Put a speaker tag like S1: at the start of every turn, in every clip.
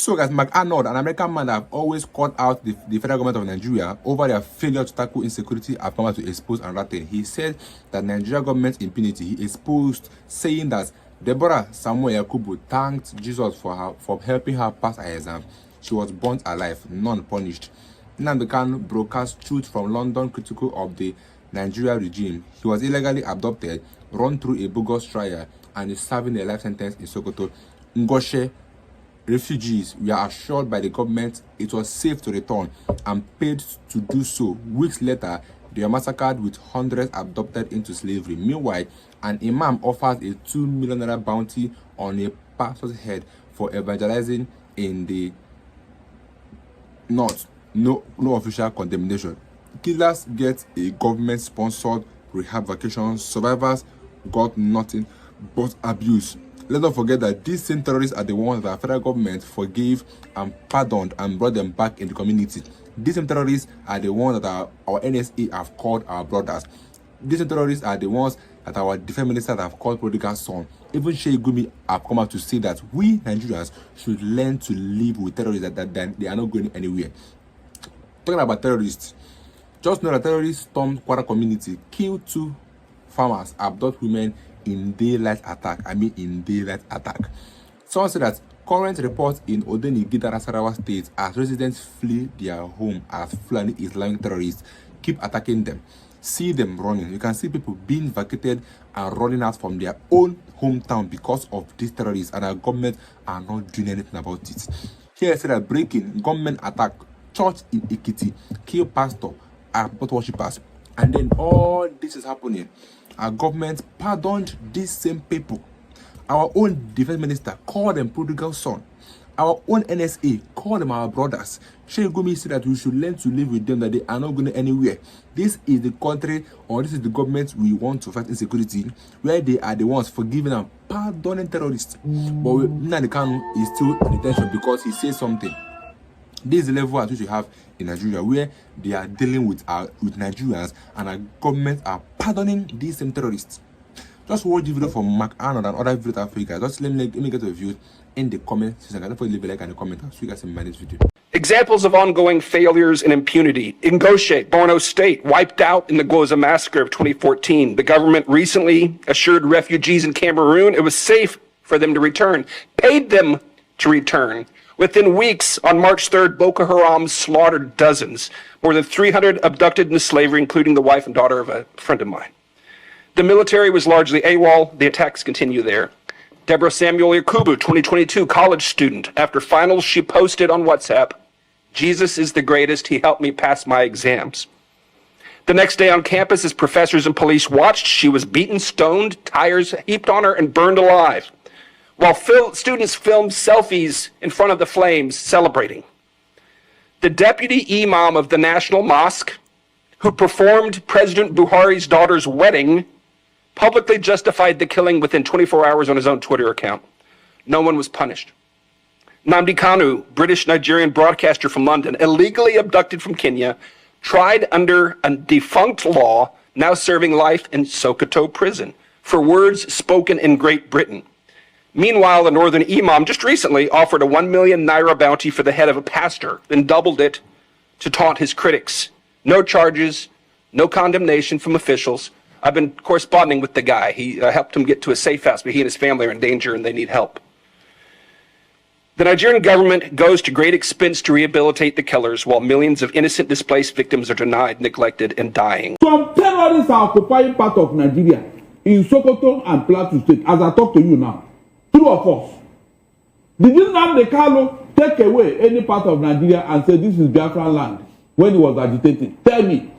S1: So, guys, Arnold, an American man that have always called out the federal government of Nigeria over their failure to tackle insecurity, have come out to expose another thing. He said that Nigerian government's impunity, he exposed, saying that Deborah Samuel Yakubu thanked Jesus for helping her pass her exam. She was burnt alive, none punished. Nnamdi Kanu broadcast truth from London critical of the Nigeria regime. He was illegally abducted, run through a bogus trial, and is serving a life sentence in Sokoto. Ngoshe refugees were assured by the government it was safe to return and paid to do so. Weeks later, they were massacred with hundreds abducted into slavery. Meanwhile, an imam offers a 2 million naira bounty on a pastor's head for evangelizing in the north. No official condemnation. Killers get a government-sponsored rehab vacation. Survivors got nothing but abuse. Let's not forget that these same terrorists are the ones that the federal government forgave and pardoned and brought them back in the community. These same terrorists are the ones that our NSA have called our brothers. These same terrorists are the ones that our defense ministers have called prodigal son. Even Sheikh Gumi have come out to say that we Nigerians should learn to live with terrorists, that they are not going anywhere. Talking about terrorists, just know that terrorists stormed Kwara community, killed 2 farmers, abduct women in daylight attack. In daylight attack. Someone said that current reports in Odeni, Gidara, Sarawa states as residents flee their home as Fulani Islamic terrorists keep attacking them. See them running. You can see people being vacated and running out from their own hometown because of these terrorists, and our government are not doing anything about it. Here I said that breaking government attack, church in Ekiti, kill pastor, airport worshippers, and then all this is happening. Our government pardoned these same people. Our own defense minister called them prodigal son. Our own NSA called them our brothers. Sheikh Gumi said that we should learn to live with them, that they are not going anywhere. This is the country, or this is the government we want to fight insecurity, where they are the ones forgiving and pardoning terrorists. But Nnamdi Kanu is still in detention because he says something. This is the level at which we have in Nigeria, where they are dealing with Nigerians, and our government are pardoning these same terrorists. Just watch the video from Arnold and other videos of Africa. Just let me get your views in the comment section. Don't forget to leave a like and a comment. So you guys in my next video.
S2: Examples of ongoing failures and impunity. Ngoshe, Borno State, wiped out in the Gwoza massacre of 2014. The government recently assured refugees in Cameroon it was safe for them to return, paid them to return. Within weeks, on March 3rd, Boko Haram slaughtered dozens, more than 300 abducted into slavery, including the wife and daughter of a friend of mine. The military was largely AWOL. The attacks continue there. Deborah Samuel Yakubu, 2022, college student. After finals, she posted on WhatsApp, "Jesus is the greatest. He helped me pass my exams." The next day on campus, as professors and police watched, she was beaten, stoned, tires heaped on her, and burned alive, while students filmed selfies in front of the flames celebrating. The deputy imam of the National Mosque, who performed President Buhari's daughter's wedding, publicly justified the killing within 24 hours on his own Twitter account. No one was punished. Nnamdi Kanu, British Nigerian broadcaster from London, illegally abducted from Kenya, tried under a defunct law, now serving life in Sokoto prison for words spoken in Great Britain. Meanwhile, the northern imam just recently offered a 1 million naira bounty for the head of a pastor, then doubled it to taunt his critics. No charges, no condemnation from officials. I've been corresponding with the guy. He helped him get to a safe house, but he and his family are in danger and they need help. The Nigerian government goes to great expense to rehabilitate the killers, while millions of innocent displaced victims are denied, neglected, and dying.
S3: Some terrorists are occupying part of Nigeria, in Sokoto and Plateau State, as I talk to you now. 2 of us. Did you Nnamdi Kanu take away any part of Nigeria and say this is Biafran land when he was agitating? Tell me.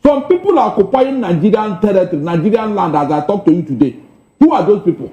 S3: Some people are occupying Nigerian territory, Nigerian land, as I talk to you today. Who are those people?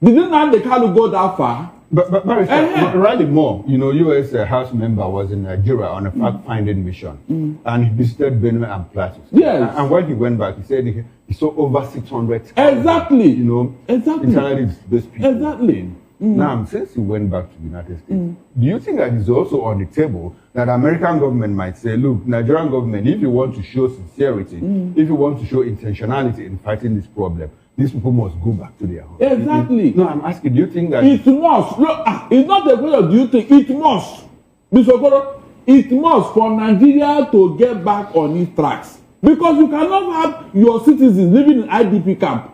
S3: Did you Nnamdi Kanu go that far?
S4: But Riley Moore, U.S. House member, was in Nigeria on a fact-finding mission, and he visited Benue and Plateau.
S3: Yes.
S4: And when he went back, he said he saw over 600.
S3: Exactly.
S4: Exactly. Internally displaced people.
S3: Exactly.
S4: Now, since he went back to the United States, do you think that it's also on the table that the American government might say, look, Nigerian government, if you want to show sincerity, if you want to show intentionality in fighting this problem, these people must go back to their home.
S3: Exactly.
S4: No, I'm asking, do you think that...
S3: It must. Look, it's not a question of do you think. It must. Mr. Okoro, it must for Nigeria to get back on its tracks. Because you cannot have your citizens living in IDP camp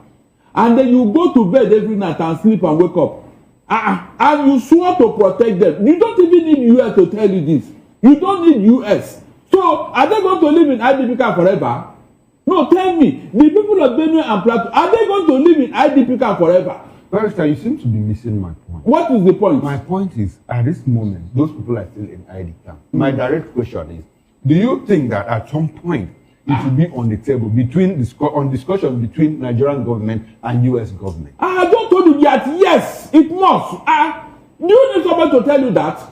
S3: and then you go to bed every night and sleep and wake up. And you swore to protect them. You don't even need US to tell you this. You don't need US. So are they going to live in IDP camp forever? No, tell me. The people of Benue and Plateau, are they going to live in IDP camp forever?
S4: Barrister, you seem to be missing my point.
S3: What is the point?
S4: My point is, at this moment, those people are still in ID camp. My direct question is, do you think that at some point it will be on the table between discussion between Nigerian government and US government?
S3: I don't told you that. Yes, it must. Do you need someone to tell you that?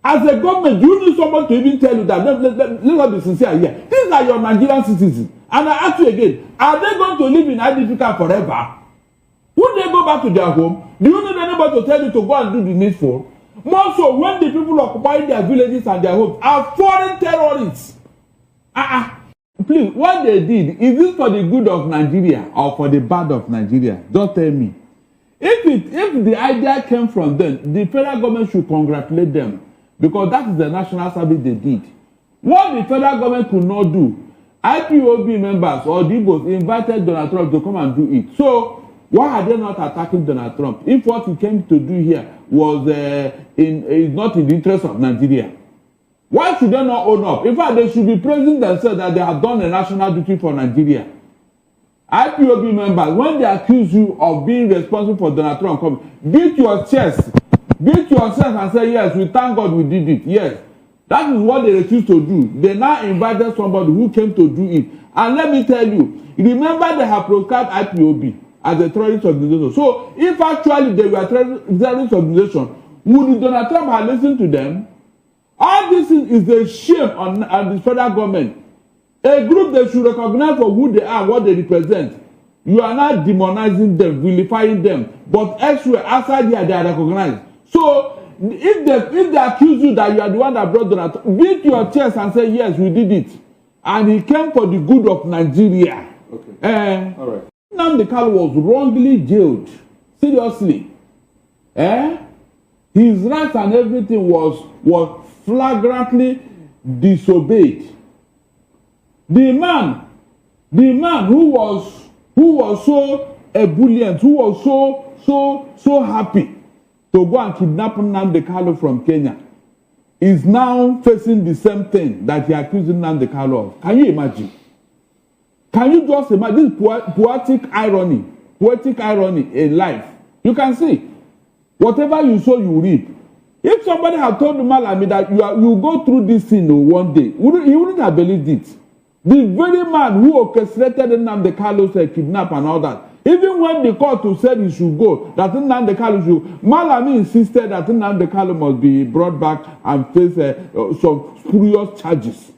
S3: As a government, do you need someone to even tell you that? Let's be sincere here. These are your Nigerian citizens. And I ask you again, are they going to live in IDP camp forever? Would they go back to their home? Do you need anybody to tell you to go and do the needful? More so when the people occupying their villages and their homes are foreign terrorists. Please, what they did, is this for the good of Nigeria or for the bad of Nigeria? Don't tell me. If the idea came from them, the federal government should congratulate them because that is the national service they did. What the federal government could not do, IPOB members or Igbos invited Donald Trump to come and do it. So why are they not attacking Donald Trump? If what he came to do here was not in the interest of Nigeria, why should they not own up? In fact, they should be praising themselves that they have done a national duty for Nigeria. IPOB members, when they accuse you of being responsible for Donald Trump coming, beat your chest and say, yes, we thank God we did it. Yes. That is what they refused to do. They now invited somebody who came to do it. And let me tell you, remember they have proscribed IPOB as a terrorist organization. So if actually they were a terrorist organization, would Donald Trump have listened to them? All this is a shame on the federal government. A group they should recognize for who they are, what they represent. You are not demonizing them, vilifying them. But elsewhere, outside here, they are recognized. So if they accuse you that you are the one that brought Donald Trump, beat your chest and say, yes, we did it. And he came for the good of Nigeria.
S1: Okay. All right.
S3: Nnamdi Kanu was wrongly jailed. Seriously. His rights and everything was flagrantly disobeyed. The man who was so ebullient, who was so happy to go and kidnap Nnamdi Kanu from Kenya, is now facing the same thing that he accused Nnamdi Kanu of. Can you imagine? Can you just imagine this poetic irony in life? You can see. Whatever you sow, you reap. If somebody had told Malami that you go through this thing one day, he wouldn't have believed it. The very man who orchestrated Nnamdi Kanu's kidnap and all that, even when the court said he should go, that Nnamdi Kanu should, Malami insisted that Nnamdi Kanu must be brought back and face some spurious charges.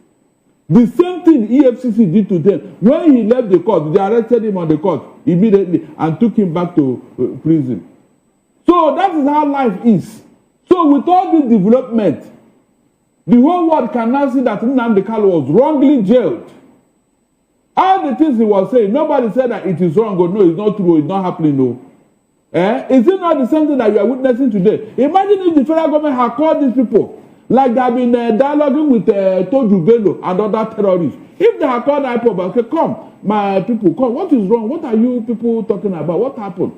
S3: The same thing EFCC did to them. When he left the court, they arrested him on the court immediately and took him back to prison. So that is how life is. So with all this development, the whole world can now see that Nnamdi Kanu was wrongly jailed. All the things he was saying, nobody said that it is wrong or no, it's not true, it's not happening, no. Is it not the same thing that you are witnessing today? Imagine if the federal government had called these people, like they have been dialoguing with Toju Bello and other terrorists. If they had called IPOB, okay, come, my people, come, what is wrong? What are you people talking about? What happened?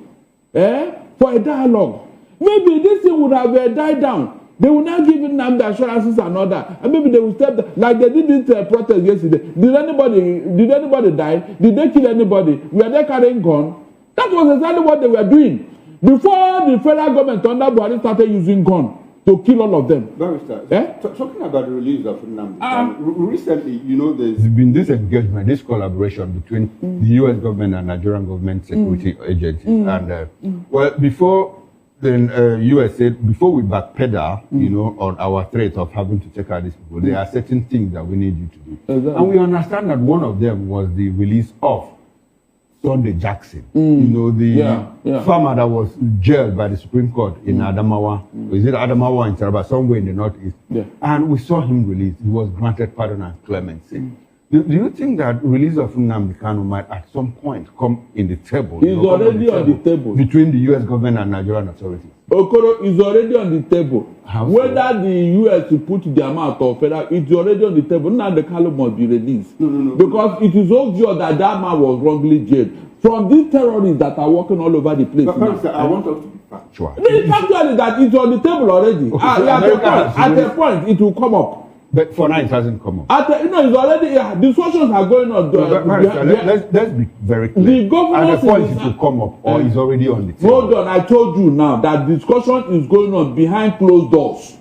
S3: For a dialogue. Maybe this thing would have died down. They will not give Nnamdi assurances and all that. And maybe they will step down. Like they did this protest yesterday. Did anybody die? Did they kill anybody? Were they carrying gun? That was exactly what they were doing. Before the federal government under Buhari started using gun to kill all of them.
S4: Barrister, talking about the release of Nnamdi, recently, there's been this engagement, this collaboration between the U.S. government and Nigerian government security agencies. And, before then US said, before we backpedal, on our threat of having to take out these people, there are certain things that we need you to do. Exactly. And we understand that one of them was the release of Sunday Jackson, the farmer that was jailed by the Supreme Court in Adamawa. Is it Adamawa in Taraba, somewhere in the northeast? Yeah. And we saw him released. He was granted pardon and clemency. Do you think that release of Nnamdi Kanu might at some point come in the table?
S3: It's already on the table.
S4: Between the U.S. government and Nigerian authorities?
S3: Okoro is already on the table.
S4: How so?
S3: Whether the U.S. will put the amount of federal, it's already on the table. Nnamdi Kanu must be released.
S4: No.
S3: Because it is obvious that that man was wrongly jailed. From these terrorists that are working all over the place.
S4: But I want us to be factual.
S3: It's actually that it's on the table already.
S4: Okay, so
S3: at a point, it will come up.
S4: But for now, it hasn't come up.
S3: It's already, discussions are going on.
S4: Let's be very clear.
S3: The government
S4: at the point it will come up, or is already on the table.
S3: Hold on, I told you now that discussion is going on behind closed doors.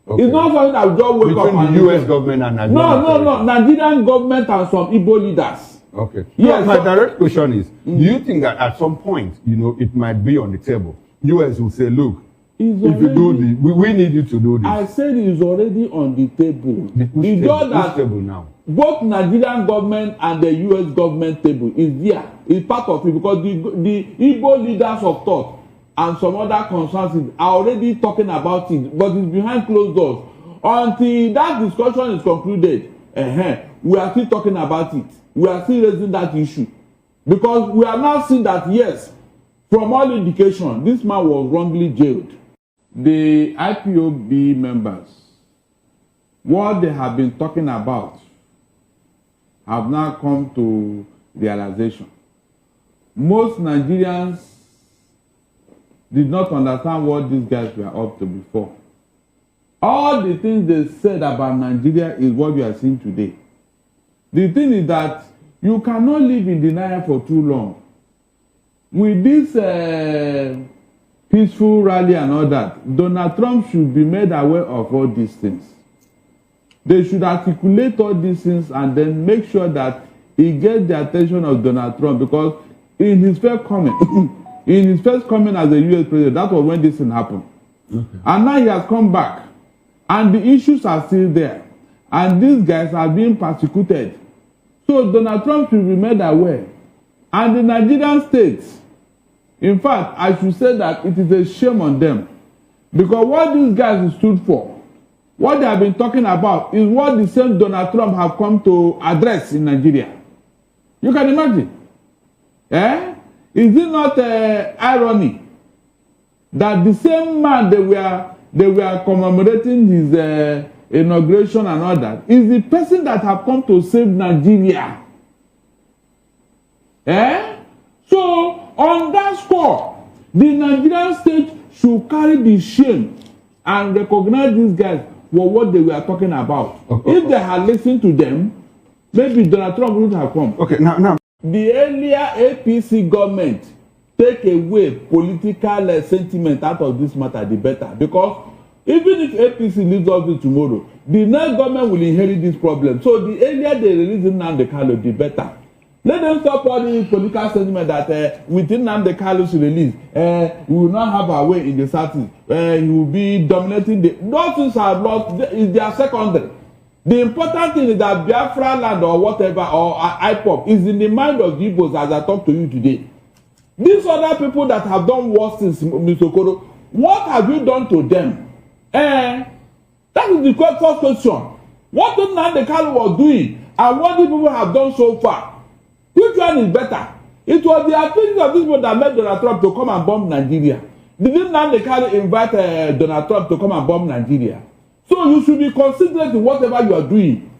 S3: Okay. It's not something that we just wake up
S4: between the U.S. government and Nigerian
S3: No. Nigerian government and some Igbo leaders.
S4: Okay. Yes. My direct question is, do you think that at some point, it might be on the table? U.S. will say, look, if you do this, we need you to do this. I
S3: said it's already on the table.
S4: Which table now?
S3: Both Nigerian government and the U.S. government table is there. It's part of it because the Igbo leaders of thought and some other concerns are already talking about it, but it's behind closed doors. Until that discussion is concluded, we are still talking about it. We are still raising that issue. Because we are now seeing that, yes, from all indication, this man was wrongly jailed. The IPOB members, what they have been talking about, have now come to realization. Most Nigerians did not understand what these guys were up to before. All the things they said about Nigeria is what we are seeing today. The thing is that you cannot live in denial for too long. With this peaceful rally and all that, Donald Trump should be made aware of all these things. They should articulate all these things and then make sure that he gets the attention of Donald Trump, because in his first coming, as a U.S. president, that was when this thing happened. Okay. And now he has come back, and the issues are still there, and these guys are being persecuted. So Donald Trump should be made aware. And the Nigerian states, in fact, I should say that it is a shame on them. Because what these guys stood for, what they have been talking about, is what the same Donald Trump have come to address in Nigeria. You can imagine. Is it not irony that the same man they were commemorating his inauguration and all that is the person that have come to save Nigeria? So on that score, the Nigerian state should carry the shame and recognize these guys for what they were talking about. If they had listened to them, maybe Donald Trump wouldn't have come.
S4: Okay, now.
S3: The earlier APC government take away political sentiment out of this matter, the better. Because even if APC leaves office tomorrow, the next government will inherit this problem. So the earlier they release Nnamdi Kanu, the better. Let them stop all the political sentiment that within Nnamdi Kanu's release, we will not have our way in the Southeast. He will be dominating the... Those things are lost. They are secondary. The important thing is that Biafra land or whatever, or IPOP, is in the mind of the Igbos as I talk to you today. These other people that have done worse since Mr. Okoro, what have you done to them? That is the first question. What Nnamdi Kanu was doing and what the people have done so far, which one is better? It was the activities of these people that made Donald Trump to come and bomb Nigeria. Didn't Nnamdi Kanu invite Donald Trump to come and bomb Nigeria? So you should be considerate in whatever you are doing.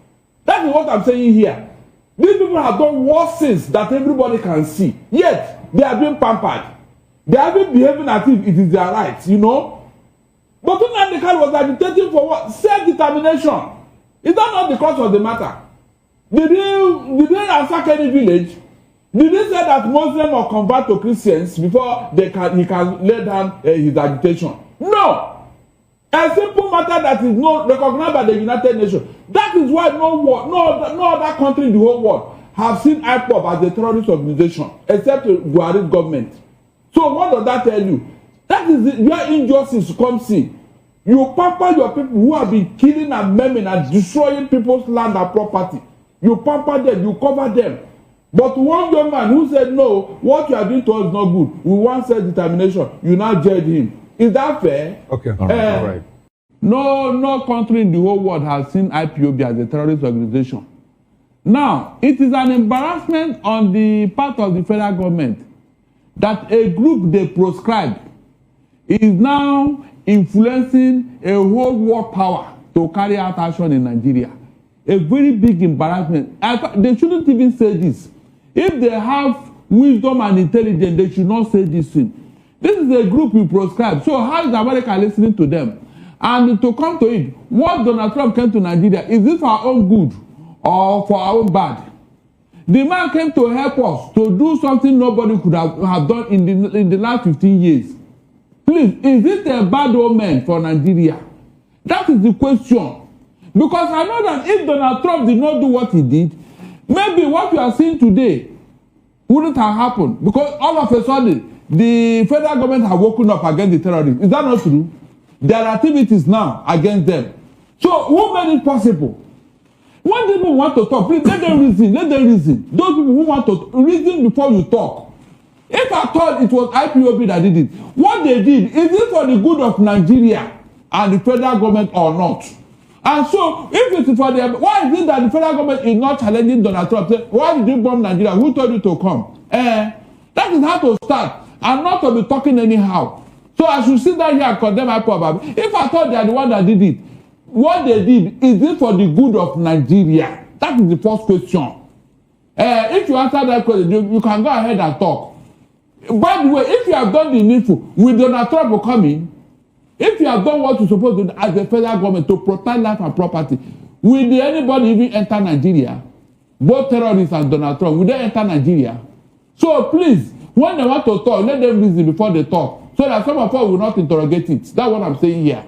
S3: That is what I'm saying here. These people have done worse things that everybody can see. Yet, they are being pampered. They are being behaving as if it is their right, you know. But Nnamdi Kanu was agitating for what? Self-determination. Is that not the cause of the matter? Did they ransack any village? Did they say that Muslims will convert to Christians before he can lay down his agitation? No! A simple matter that is not recognized by the United Nations. That is why no other country in the whole world have seen IPOP as a terrorist organization, except Buhari's government. So what does that tell you? That is where injustice comes in. You pamper your people who have been killing and maiming and destroying people's land and property. You pamper them, you cover them. But one young man who said, no, what you are doing to us is not good. We want self-determination. You now judge him. Is that fair?
S4: Okay, all right.
S3: No country in the whole world has seen IPOB as a terrorist organization. Now, it is an embarrassment on the part of the federal government that a group they proscribed is now influencing a whole world power to carry out action in Nigeria. A very big embarrassment. They shouldn't even say this. If they have wisdom and intelligence, they should not say this thing. This is a group we proscribe. So how is America listening to them? And to come to it, what Donald Trump came to Nigeria, is this for our own good or for our own bad? The man came to help us to do something nobody could have done in the last 15 years. Please, is this a bad omen for Nigeria? That is the question. Because I know that if Donald Trump did not do what he did, maybe what we are seeing today wouldn't have happened. Because all of a sudden, the federal government have woken up against the terrorists. Is that not true? There are activities now against them. So who made it possible? When people want to talk, please let them reason. Let them reason. Those people who want to reason before you talk. If I thought it was IPOB that did it, what they did, is it for the good of Nigeria and the federal government or not? And so, if it is for them, why is it that the federal government is not challenging Donald Trump? Say, why did you bomb Nigeria? Who told you to come? That is how to start, and not to be talking anyhow. So I should sit down here and condemn IPOB. If I thought they are the one that did it, what they did, is it for the good of Nigeria? That is the first question. If you answer that question, you can go ahead and talk. By the way, if you have done the needful, will Donald Trump come in? If you have done what you're supposed to do as the federal government to protect life and property, will anybody even enter Nigeria? Both terrorists and Donald Trump, will they enter Nigeria? So please, when they want to talk, let them reason before they talk, so that some of us will not interrogate it. That's what I'm saying here.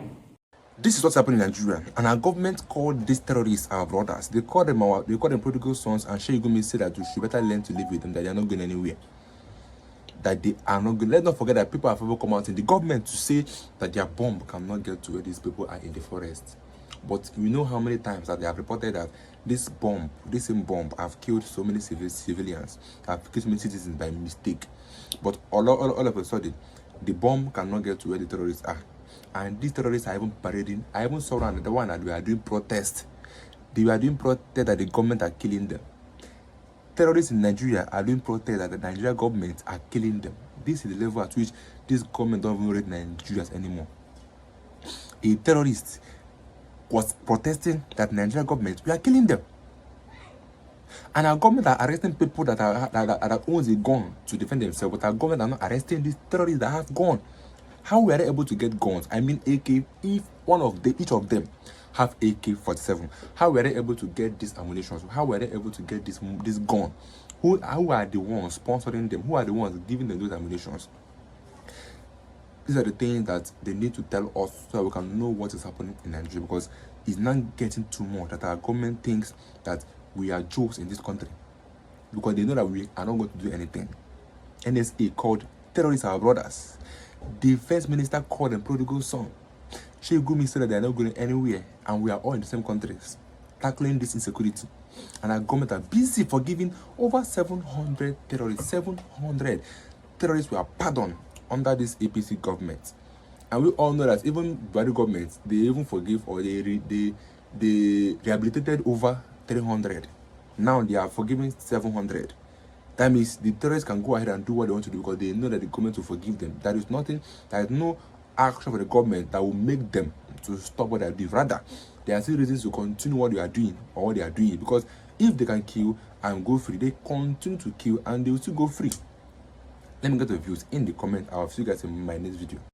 S1: This is what's happening in Nigeria, and our government called these terrorists our brothers. They call them prodigal sons, and Sheikh said that we should better learn to live with them, that they are not going anywhere. That they are not going. Let's not forget that people have ever come out in the government to say that their bomb cannot get to where these people are in the forest. But we know how many times that they have reported that this same bomb, have killed so many civilians, have killed so many citizens by mistake. But all of a sudden, the bomb cannot get to where the terrorists are. And these terrorists are even parading. I even saw another one that we are doing protests. They were doing protests that the government are killing them. Terrorists in Nigeria are doing protests that the Nigerian government are killing them. This is the level at which this government don't even rate Nigerians anymore. A terrorist was protesting that Nigerian government, we are killing them. And our government are arresting people that owns a gun to defend themselves, but our government are not arresting these terrorists that have guns. How were they able to get guns? I mean, AK, if each of them have AK-47, how were they able to get these ammunition? How were they able to get this gun? Who are the ones sponsoring them? Who are the ones giving them those ammunitions? These are the things that they need to tell us so that we can know what is happening in Nigeria, because it's not getting too much that our government thinks that we are jokes in this country, because they know that we are not going to do anything. NSA called terrorists our brothers. The first minister called them prodigal son. Sheikh Gumi said that they are not going anywhere, and we are all in the same countries tackling this insecurity. And our government are busy forgiving over 700 terrorists. 700 terrorists were pardoned under this APC government. And we all know that even by the government, they even forgive, or they rehabilitated over 300. Now they are forgiving 700. That means the terrorists can go ahead and do what they want to do, because they know that the government will forgive them. There is no action for the government that will make them to stop what they are doing. Rather, there are still reasons to continue what they are doing, or what they are doing. Because if they can kill and go free, they continue to kill and they will still go free. Let me get your views in the comment. I'll see you guys in my next video.